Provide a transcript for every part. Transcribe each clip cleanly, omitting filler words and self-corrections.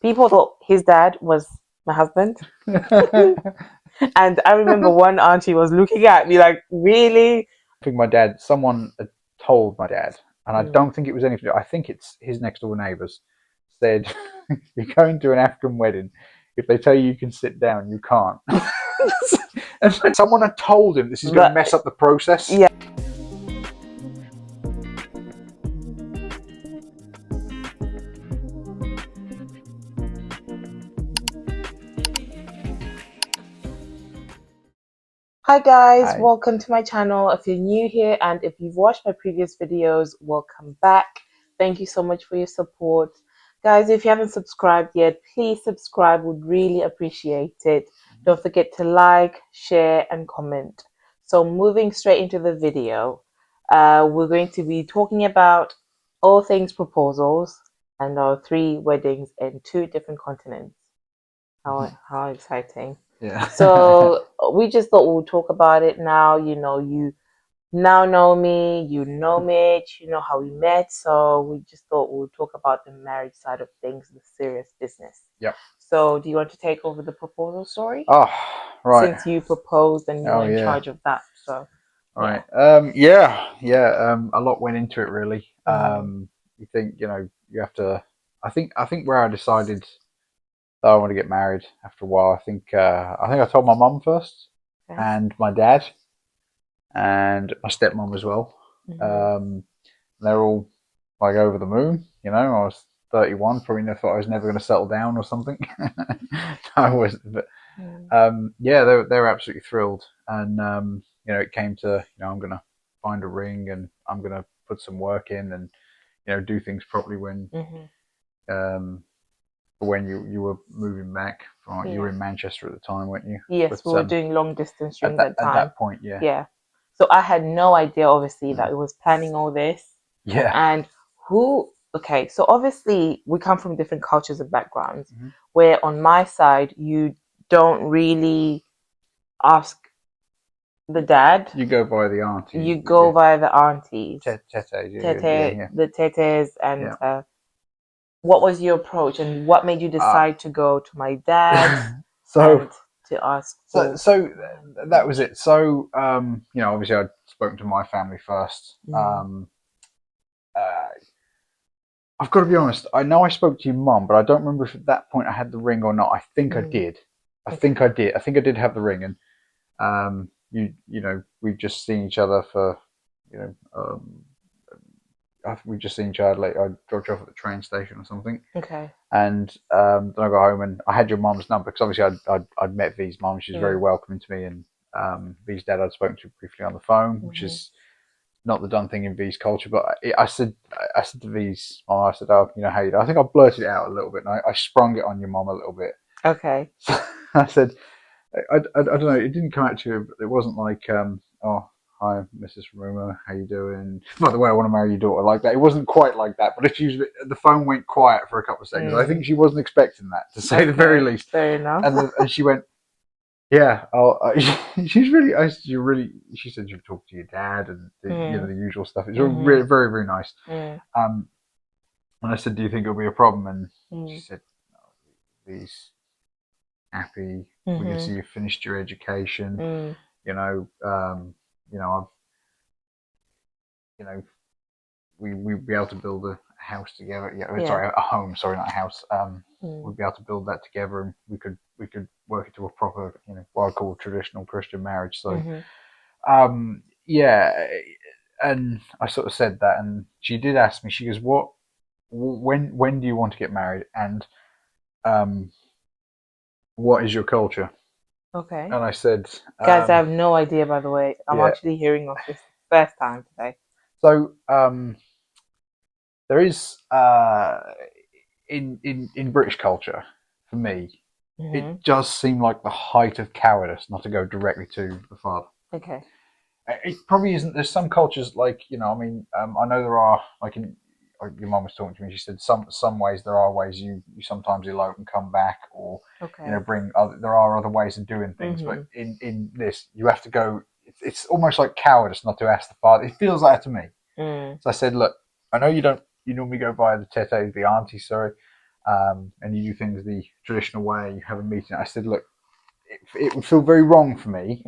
People thought his dad was my husband. And I remember one auntie was looking at me like, really? I think my dad, someone had told my dad, and I Mm. don't think it was anything. I think it's his next door neighbours said, "You're going to an African wedding. If they tell you can sit down, you can't." And someone had told him this is going to But mess up the process. yeah. Hi guys, I, welcome to my channel. If you're new here and if you've watched my previous videos, welcome back. Thank you so much for your support. Guys, if you haven't subscribed yet, please subscribe. Would really appreciate it. Don't forget to like, share and comment. So moving straight into the video, we're going to be talking about all things proposals and our 3 weddings in 2 different continents. How exciting. yeah. So we just thought we'll talk about it now. You now know me, you know Mitch, you know how we met. So we just thought we'll talk about the marriage side of things, the serious business. Yep. So do you want to take over the proposal story? Oh, right. Since you proposed and you Oh, were in yeah. charge of that. So yeah. Right. Yeah. A lot went into it, really. Mm. You think, you have to. I think where I decided that I want to get married after a while. I think I told my mum first, Okay. and my dad, and my stepmom as well. Mm-hmm. They're all like over the moon. I was 31, probably never thought I was never going to settle down or something. I was, but Mm. yeah, they're absolutely thrilled, and it came to I'm going to find a ring, and I'm going to put some work in, and do things properly Mm-hmm. um, when you were moving back from you were Yeah. in Manchester at the time, weren't you? Yes, But we were doing long distance at during that that at time. that point, yeah, Yeah. So I had no idea, obviously, that mm. it was planning all this. Yeah, And okay, so obviously we come from different cultures and backgrounds, mm-hmm. where on my side, you don't really ask the dad, You go by the aunties, you but go yeah, via the aunties, tete, yeah. the tetes, and Yeah. what was your approach and what made you Uh, decide to go to my dad's so and to ask so for so that was Mitch? it. So obviously I'd spoken to my family first. Mm, Uh, I've got to be honest. I know I spoke to your mum, but I don't remember if at that point I had the ring or not. I think I mm, did. I think I okay. did. I think I did have the ring, and we've just seen each other for you know we've just seen each other. Like I dropped you off at the train station or something. Okay. And then I got home and I had your mum's number because obviously I'd met V's mum. She's very Mm, welcoming to me, and V's dad I'd spoken to briefly on the phone, which mm-hmm. is not the done thing in V's culture. But I said to V's mum, I said, "Oh, how you do?" I think I blurted it out a little bit, and I sprung it on your mum a little bit. Okay. So I said, I don't know. It didn't come out to you. It wasn't like, oh, hi, Mrs. Rumor, how you doing? By the way, I want to marry your daughter, like that. It wasn't quite like that. But the phone went quiet for a couple of seconds. I think Mm, she wasn't expecting that, to say the very okay. least. Fair enough. And she went, yeah. She's really. You really. She said you've talked to your dad and Mm, the usual stuff. It's mm-hmm. really very very nice. Mm, Um, and I said, do you think it'll be a problem? And she mm, said, no, he's happy. We can mm-hmm. see you finished your education. Mm, You know, I've, we'd be able to build a house together. Yeah, yeah. sorry, a home. Sorry, not a house. Mm, We'd be able to build that together, and we could work into a proper, what I call traditional Christian marriage. So, mm-hmm. yeah, and I sort of said that, and she did ask me. She goes, "What? When do you want to get married? And um, what is your culture?" Okay. And I said, Guys, I have no idea, by the way. I'm "Yeah." actually hearing of this first time today. So there is in British culture, for me, Mm-hmm. it does seem like the height of cowardice not to go directly to the father. Okay. It probably isn't. There's some cultures like I mean, I know there are like your mum was talking to me. She said some ways there are ways you sometimes elope and come back, or Okay. bring other. There are other ways of doing things, but Mm-hmm. in this you have to go. It's almost like cowardice not to ask the father. It feels like that to me. Mm, So I said, look, I know you don't. You normally go by the tete, the auntie, sorry. and you do things the traditional way, you have a meeting. I said, look, it would feel very wrong for me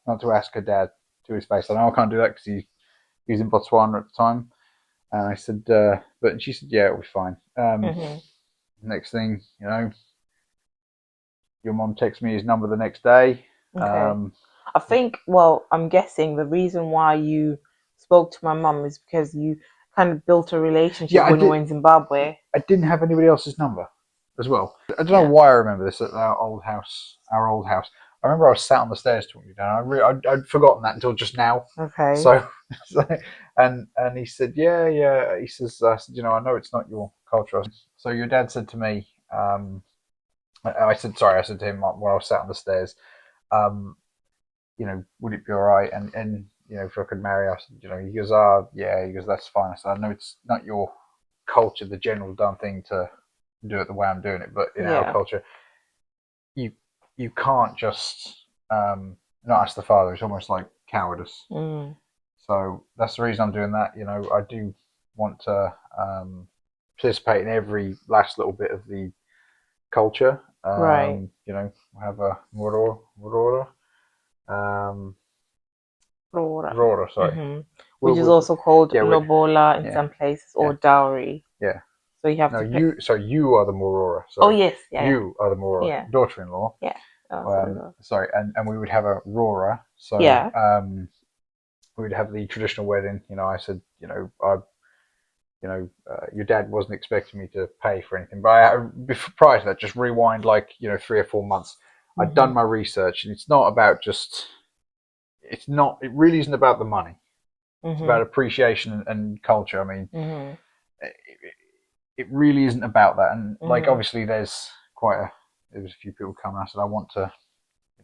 not to ask her dad to his face. I know I can't do that because he's in Botswana at the time. And I said, but she said, yeah, it'll be fine. Next thing, your mom texts me his number the next day. Okay. I think, well, I'm guessing the reason why you spoke to my mum is because you kind of built a relationship when you were in Zimbabwe. I didn't have anybody else's number as well. I don't know Yeah. why I remember this at our old house. I remember I was sat on the stairs talking to you, Dan. I'd forgotten that until just now. Okay. So and he said, yeah. He says, I said, I know it's not your culture. So your dad said to me, I said to him when I was sat on the stairs, would it be all right? And if I could marry us, he goes, yeah, he goes, that's fine. I said, I know it's not your culture, the general done thing to do it the way I'm doing it, but in our culture, you can't just not ask the father. It's almost like cowardice. So that's the reason I'm doing that. I do want to participate in every last little bit of the culture. Right. Have a Morora. Rora, sorry. Which is also called Lobola in some places, or dowry. Yeah. So you have to pay. You are the Morora. Oh yes, yeah. You are the Morora, daughter-in-law. Yeah. Sorry, and we would have a Rora. So we would have the traditional wedding. I said, your dad wasn't expecting me to pay for anything, but prior to that, just rewind 3 or 4 months. I'd done my research, and it's not about just. It really isn't about the money. It's about appreciation and culture. I mean, it really isn't about that. And obviously, there's a few people coming. I said, I want to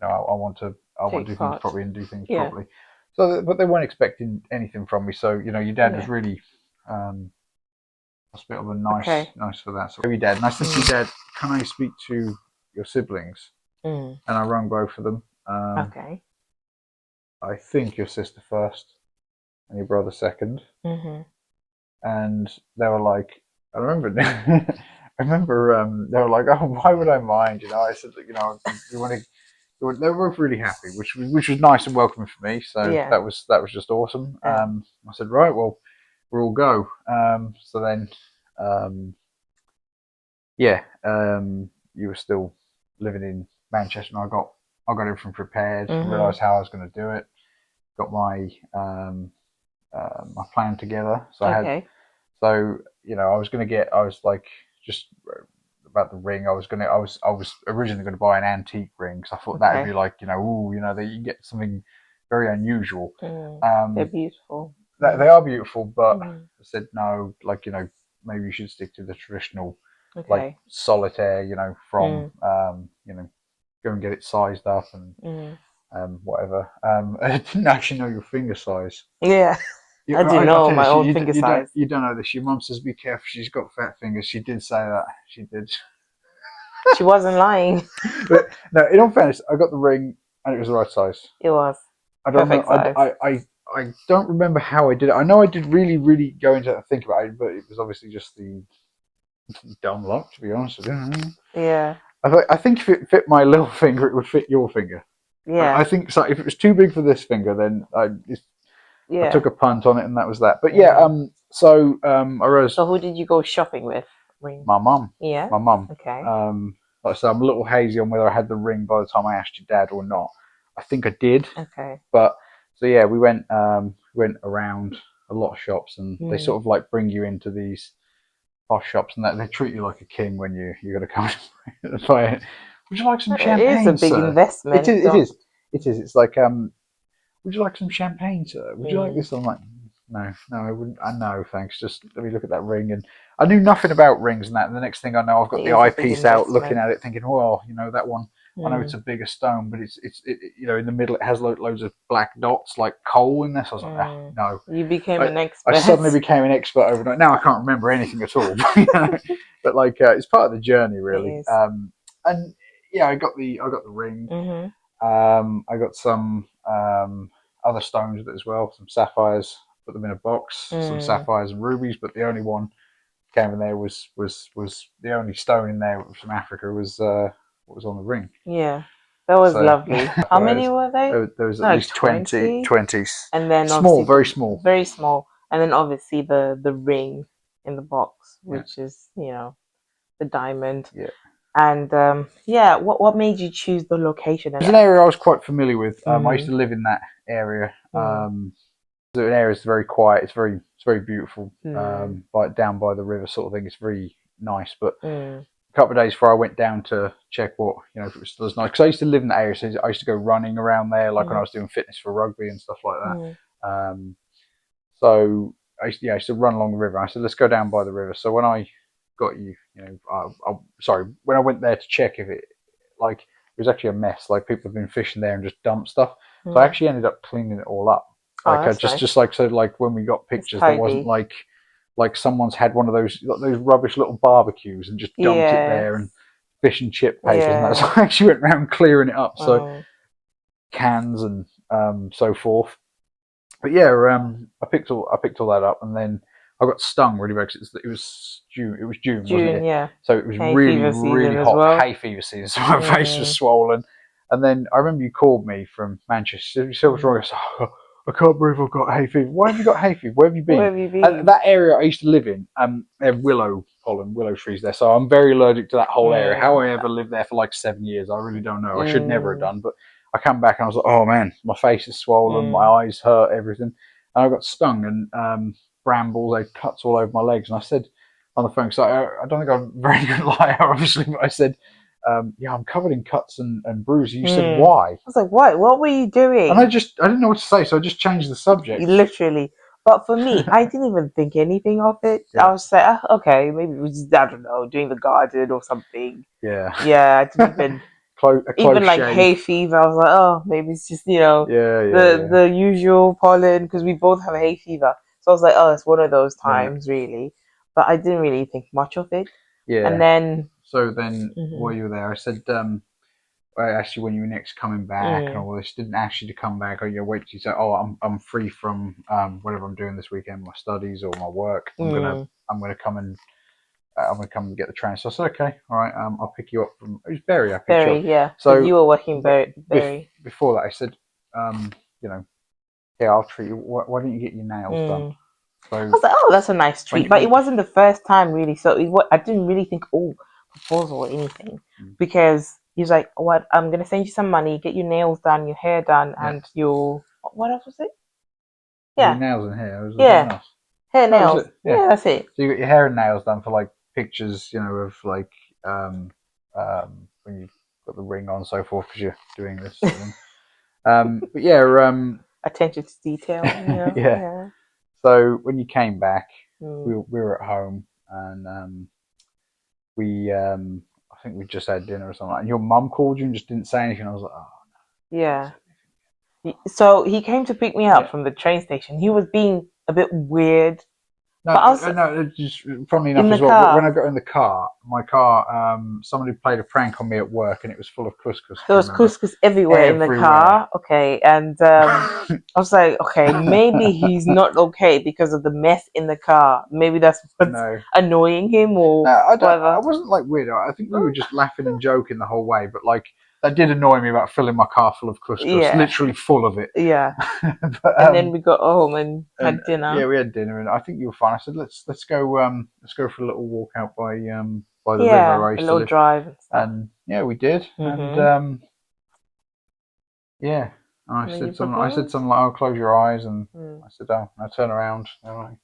do things properly and do things properly. So, but they weren't expecting anything from me. So, your dad was really hospitable and nice for that. So, your dad, and I said to your dad, can I speak to your siblings? And I rang both of them. Okay. I think your sister first and your brother second. And they were like, I remember they were like, oh, why would I mind? I said, you want to. They were both really happy, which was nice and welcoming for me. So that was just awesome. I said, right, well, we'll all go. So then, you were still living in Manchester, and I got everything prepared. Realised how I was going to do it. Got my my plan together. So I had. So I was going to get. I was like just about the ring. I was originally going to buy an antique ring because I thought that would be like that you get something very unusual. They're beautiful. They are beautiful, but I said no. Maybe you should stick to the traditional, like solitaire. From go and get it sized up and whatever. I didn't actually know your finger size. Yeah. I didn't know my own finger size. You don't know this. Your mum says be careful. She's got fat fingers. She did say that. She did. She wasn't lying. But no, in all fairness, I got the ring and it was the right size. It was. I don't know. I don't remember how I did it. I know I did really, really go into it and think about it, but it was obviously just the dumb luck, to be honest with you. Yeah. I think if it fit my little finger, it would fit your finger. Yeah. I think so. If it was too big for this finger, then I took a punt on it, and that was that. But so I rose. So who did you go shopping with? My mum. Yeah. My mum. Okay. Like I said, I'm a little hazy on whether I had the ring by the time I asked your dad or not. I think I did. Okay. But so yeah, we went around a lot of shops, and they sort of like bring you into these posh shops, and they treat you like a king when you got to come and buy it. Would you like some champagne? It is a big investment. It is. It's like would you like some champagne, sir? Would you like this? I'm like, no, I wouldn't. No, thanks. Just let me look at that ring. And I knew nothing about rings and that. And the next thing I know, I've got the eyepiece out, looking at it, thinking, well, that one. I know it's a bigger stone, but it's in the middle it has loads of black dots like coal in this. I was like, no. You became an expert. I suddenly became an expert overnight. Now I can't remember anything at all. But like it's part of the journey, really. And yeah, I got the ring. I got some other stones with it as well, some sapphires. Put them in a box, some sapphires and rubies, but the only one came in there was the only stone in there from Africa was what was on the ring. Yeah, that was So lovely. How many were they? there was at Like least 20, 20? 20. And then Small, obviously very small. very small. And then obviously the ring in the box, Yeah. which is, the diamond. Yeah. And yeah, what made you choose the location It of was an that? area I was quite familiar with. I used Mm. to live in that area. Mm. So an area is very quiet. It's very beautiful. Mm. Down by the river, sort of thing. It's very nice. But Mm. a couple of days before I went down to check what if it was still as nice, because I used to live in that area. So I used to go running around there, like when I was doing fitness for rugby and stuff like that. Mm. So I used to run along the river. I said, let's go down by the river. So when I got sorry, when I went there to check if it was actually a mess. Like people have been fishing there and just dumped stuff. So I Mm. actually ended up cleaning it all up. Oh, Like that's nice. just like so like when we got pictures, there wasn't Tidy. like someone's had one of those rubbish little barbecues and just dumped it Yes. there and fish and chip papers and that. So Yeah. I actually went around clearing it up. So Oh. cans and so forth. But yeah, I picked all that up, and then I got stung really bad because it was June. It was June, wasn't June, it? yeah. So it was Hay really fever season really as hot, well. hay fever season. So my face was swollen. And then I remember you called me from Manchester. You said, "What's wrong?" I said, oh, "I can't believe I've got hay fever." Why have you got hay fever? Where have you been? Where have you And been? that area I used to live in, they have willow trees there. So I'm very allergic to that whole area. How I ever lived there for like 7 years, I really don't know. I should never have done. But I come back and I was like, oh man, my face is swollen, my eyes hurt, everything. And I got stung and brambles, they had cuts all over my legs. And I said on the phone, so I don't think I'm a very good liar, obviously, but I said, yeah, I'm covered in cuts and bruises. You said, why? I was like, what were you doing? And I didn't know what to say, so I just changed the subject. Literally. But for me, I didn't even think anything of it. Yeah. I was like, okay, maybe it was, I don't know, doing the garden or something. Yeah. Yeah, I didn't even even like shave. hay fever. I was like, oh, maybe it's just the usual pollen because we both have hay fever. So I was like, oh, it's one of those times, really. But I didn't really think much of it. Yeah. And then so then while you were there, I said, I asked you when you were next coming back and all this. Didn't ask you to come back. Or you wait till you say, "Oh, I'm free from whatever I'm doing this weekend, my studies or my work. I'm gonna come and get the train." So I said, "Okay, all right. I'll pick you up from it was Bury. I picked you Bury, up. yeah. So you were working Bury. Before that, I said, yeah, I'll treat you. Why don't you get your nails done?" So I was like, oh, that's a nice treat. But it wasn't the first time, really. So I didn't really think, oh, proposal or anything. Because he's like, what? I'm going to send you some money, get your nails done, your hair done, and your... What else was it? Yeah. Your nails and hair. Yeah. Hair, nails. Yeah, that's it. So you got your hair and nails done for like pictures, of like when you got the ring on and so forth because you're doing this. But yeah, attention to detail. Yeah. So when you came back, we were at home and I think we just had dinner or something. And your mum called you and just didn't say anything. I was like, oh no. Yeah. So he came to pick me up from the train station. He was being a bit weird. No, just funnily enough as well. Car. When I got in the car, my car, somebody played a prank on me at work, and it was full of couscous. There was couscous everywhere in the car. Okay, and I was like, okay, maybe he's not okay because of the mess in the car. Maybe that's what's annoying him, or whatever. I wasn't like weird. I think we were just laughing and joking the whole way, but like that did annoy me about filling my car full of couscous, literally full of it. Yeah. And then we got home and had dinner. Yeah, we had dinner, and I think you were fine. I said, let's go for a little walk out by the river. A little drive and stuff. And yeah, we did. And yeah, I said something like, "Oh, close your eyes," and I said, "Oh," I turn around, and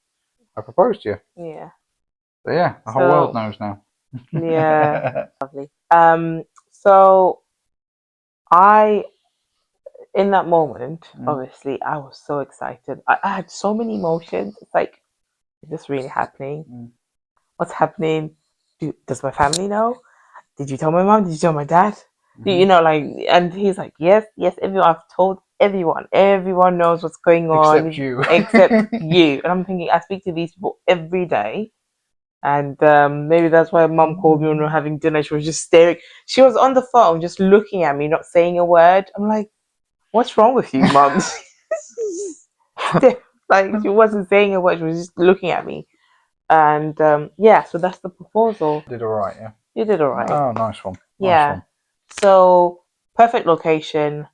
I proposed to you. Yeah. So yeah, the whole world knows now. Yeah. Lovely. So in that moment, obviously, I was so excited. I had so many emotions. It's like, is this really happening? What's happening? Does my family know? Did you tell my mom? Did you tell my dad? And he's like, yes, everyone. I've told everyone. Everyone knows what's going on. Except you. Except you. And I'm thinking, I speak to these people every day. And maybe that's why mom called me when we were having dinner. She was just staring. She was on the phone, just looking at me, not saying a word. I'm like, what's wrong with you, mom? Like, she wasn't saying a word. She was just looking at me. And yeah, so that's the proposal. Did all right, yeah. You did all right. Oh, nice one. Nice Yeah. one. So perfect location,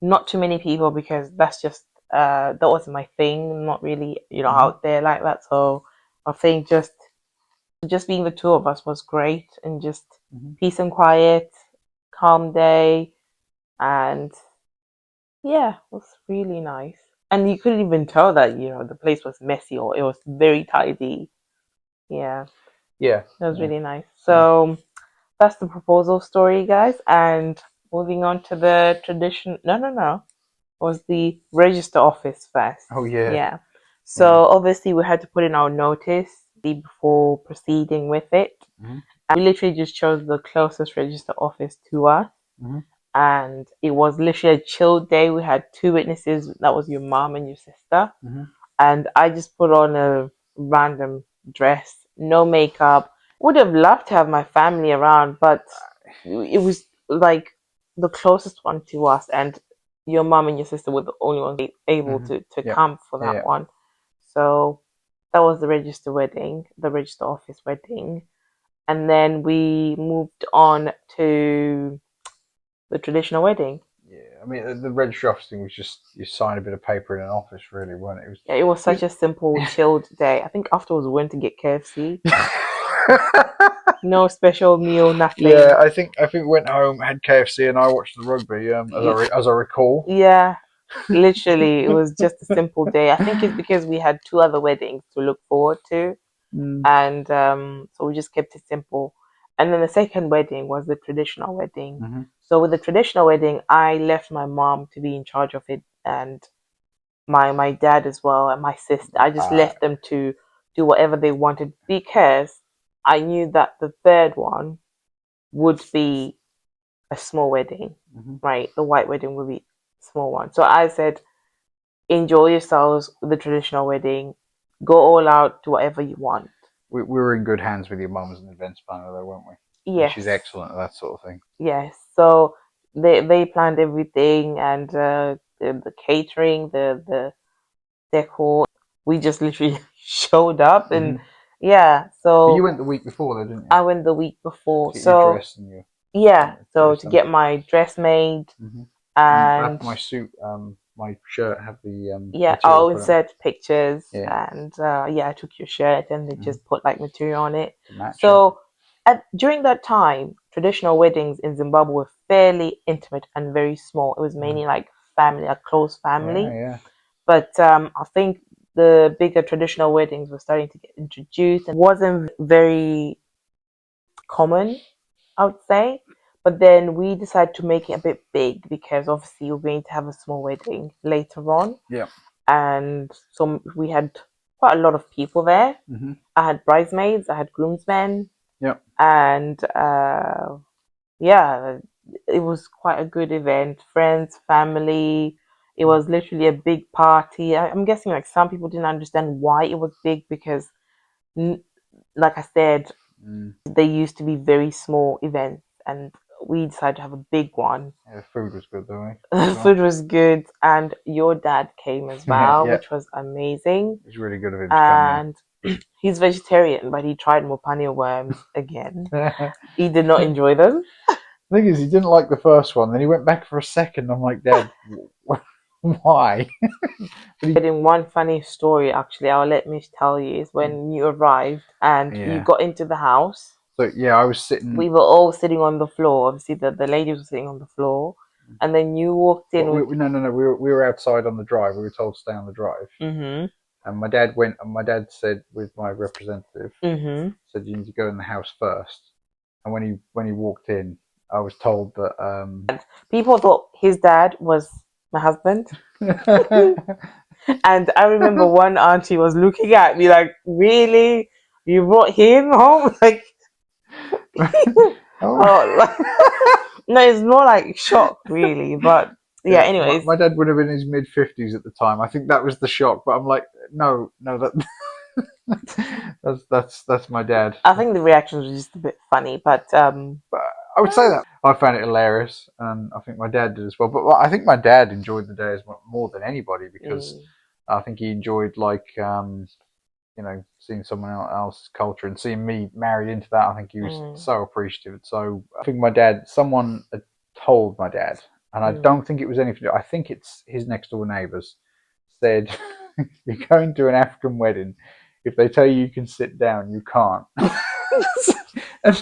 not too many people because that's just that wasn't my thing. Not really, out there like that. So I think just being the two of us was great, and just peace and quiet, calm day, and yeah, it was really nice. And you couldn't even tell that the place was messy, or it was very tidy. Yeah, Yeah. it was Yeah. really nice. So that's the proposal story, guys. And moving on to the tradition. No. Was the register office first. Oh, yeah. Yeah. So obviously we had to put in our notice before proceeding with it. Mhm. And we literally just chose the closest register office to us. Mhm. And it was literally a chill day. We had two witnesses. That was your mom and your sister. Mhm. And I just put on a random dress, no makeup. Would have loved to have my family around, but it was like the closest one to us, and your mom and your sister were the only ones able to Yep. come for that Yeah. one. So that was the register office wedding. And then we moved on to the traditional wedding. Yeah. I mean, the registry office thing was just you sign a bit of paper in an office, really, wasn't it? Yeah, it was It such a simple, chilled day. I think afterwards we went to get KFC. No special meal, nothing. Yeah, I think we went home, had KFC, and I watched the rugby. As I recall. Yeah, literally, it was just a simple day. I think it's because we had two other weddings to look forward to, and so we just kept it simple. And then the second wedding was the traditional wedding. Mm-hmm. So with the traditional wedding, I left my mom to be in charge of it, and my dad as well, and my sister. I just left them to do whatever they wanted because I knew that the third one would be a small wedding, right? The white wedding would be a small one. So I said, enjoy yourselves with the traditional wedding, go all out, do whatever you want. We were in good hands with your mum as an events planner, though, weren't we? Yes. She's excellent at that sort of thing. Yes. So they planned everything, and the catering, the decor. We just literally showed up, and yeah. So you went the week before, though, didn't you? I went the week before. To get your dress and your so to get my dress made, and my suit, my shirt have the yeah, I'll insert pictures, and I took your shirt and they just put like material on it. So during that time, traditional weddings in Zimbabwe were fairly intimate and very small. It was mainly like family, a close family. Yeah. But I think the bigger traditional weddings were starting to get introduced and wasn't very common, I would say. But then we decided to make it a bit big because obviously we're going to have a small wedding later on. Yeah. And so we had quite a lot of people there. I had bridesmaids, I had groomsmen. Yep. And yeah, it was quite a good event. Friends, family. It was literally a big party. I'm guessing like some people didn't understand why it was big because, like I said, they used to be very small events, and we decided to have a big one. Yeah, the food was good, though. The food was good, and your dad came as well, which was amazing. It was really good of him to come. And he's vegetarian, but he tried mopania worms again. He did not enjoy them. The thing is, he didn't like the first one. Then he went back for a second. I'm like, Dad, why? But in one funny story, actually, I'll let Mish tell you, is when you arrived and you got into the house. So yeah, I was sitting. We were all sitting on the floor. Obviously, the ladies were sitting on the floor, and then you walked in. No. We were outside on the drive. We were told to stay on the drive. And my dad went, and my dad said, with my representative, said you need to go in the house first. And when he walked in, I was told that people thought his dad was my husband. And I remember one auntie was looking at me like, "Really? You brought him home?" Like, no, it's more like shock, really. But yeah, anyways, my dad would have been in his mid-50s at the time. I think that was the shock. But I'm like, no, that's my dad. I think the reactions were just a bit funny, but I would say that I found it hilarious, and I think my dad did as well. But I think my dad enjoyed the day more than anybody because I think he enjoyed you know, seeing someone else's culture and seeing me married into that. I think he was so appreciative. So I think someone had told my dad, and I don't think it was anything. I think it's his next door neighbours said, "You're going to an African wedding. If they tell you you can sit down, you can't." And